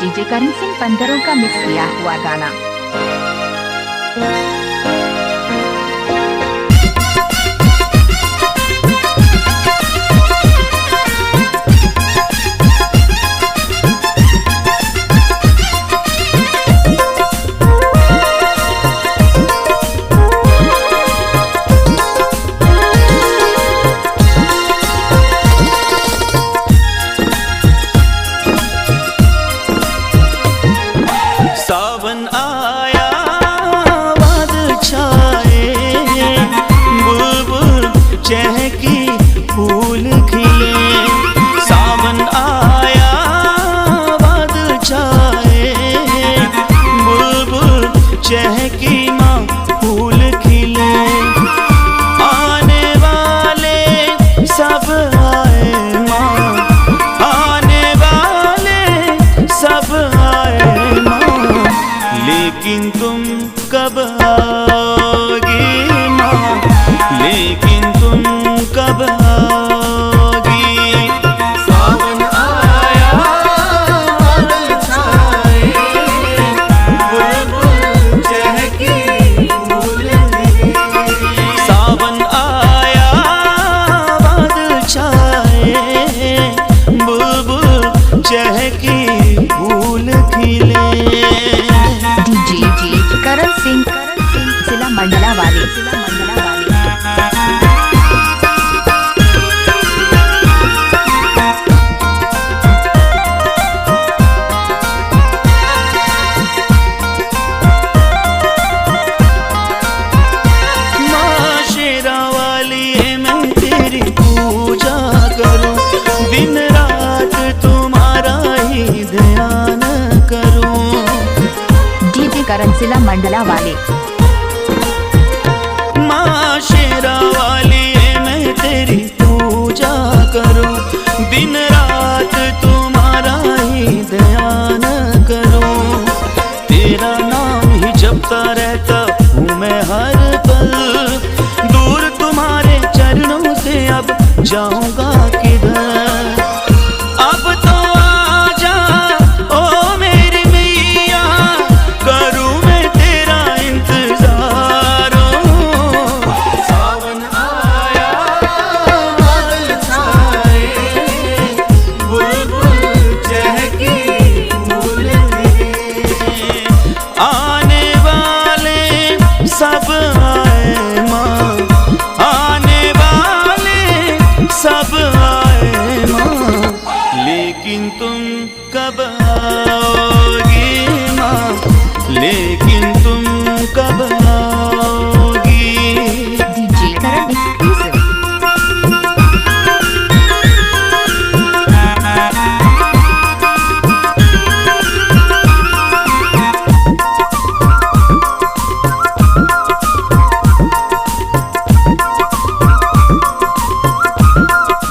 DJ Karan Singh पंदरों का mix किया हुआ गाना। सावन आया बादल छाए, बुलबुल चहकी फूल खिले। सावन आया बादल छाए, बुलबुल चहकी माँ फूल खिले। आने वाले सब आए माँ, आने वाले सब आए माँ, लेकिन तुम कब आओगी माँ, लेकिन तुम कब आओगी। सावन आया बादल छाए, बुलबुल चहकी फूल खिले। सावन आया बादल छाए, बुलबुल चहकी फूल खिले। डीजे करण सिंह जिला मंडला वाले। माँ शेरा वाली है, मैं तेरी पूजा करूं, दिन रात तुम्हारा ही ध्यान करूं। डीजे करण जिला मंडला वाले। माँ शेरा वाली है, मैं तेरी पूजा करूं, दिन रात तुम्हारा ही ध्यान करूं। तेरा नाम ही जपता रहता हूँ मैं हर पल, दूर तुम्हारे चरणों से अब जाऊंगा किधर। अब तो आजा ओ मेरी मैया, करूं मैं तेरा इंतजार। सावन आया बादल छाए, बुलबुल चहकी फूल खिले। आने वाले सब आए माँ, आने वाले सब आए माँ, लेकिन तुम कब आओगी माँ, लेकिन तुम कब आओगी। डीजे करण एक्सक्लूसिव।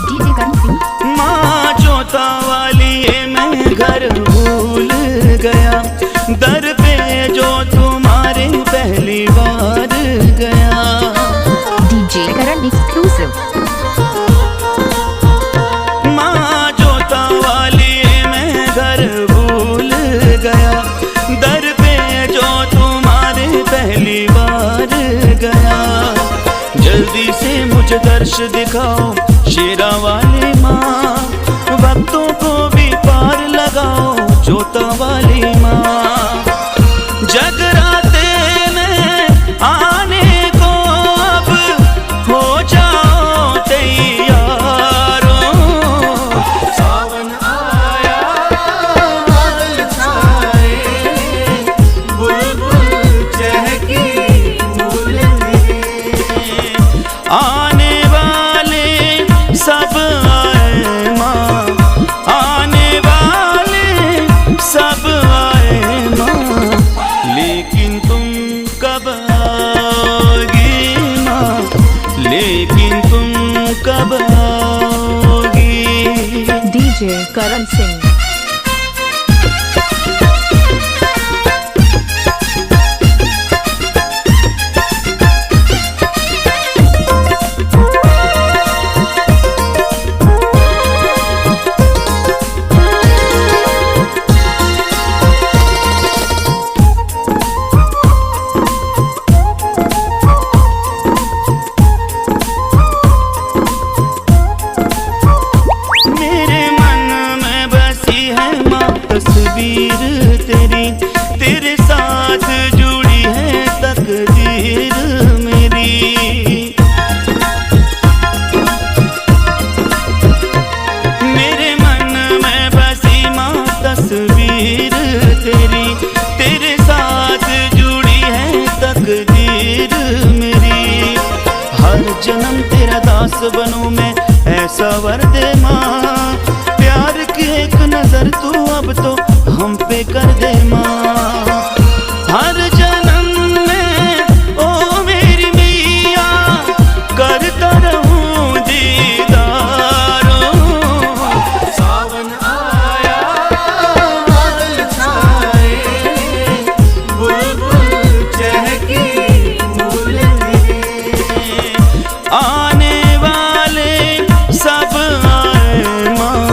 डीजे करण सिंह। माँ जोता वाली है, मैं घर भूल गया, दर पे जो तुम्हारे पहली बार गया। डीजे करण एक्सक्लूसिव। माँ जोता वाली है, मैं घर भूल गया, दर पे जो तुम्हारे पहली बार गया। जल्दी से मुझे दर्श दिखाओ शेरा वाली माँ, भक्तों को भी पार लगाओ जोता वाली माँ। जगराते में आने को अब हो जाओ तैयारो। सावन आया बादल छाए, बुलबुल चहकी फूल खिले। आने वाले सब आए माँ, आने वाले सब आए माँ, लेकिन तुम कब आओगी माँ, लेकिन तुम कब आओगी। डीजे करण सिंह। में ऐसा वर दे माँ, प्यार की एक नजर तू अब तो हम पे कर दे माँ। हर जन्म में ओ मेरी मैया करता रहूं दीदारो। सावन आया बादल छाए, बुलबुल चहकी फूल खिले, आने वाले सब आए माँ,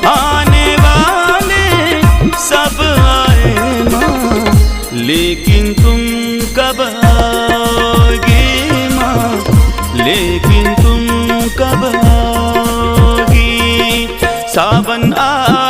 आने वाले सब आए माँ, लेकिन तुम कब आओगे माँ, लेकिन तुम कब आओगी। सावन आ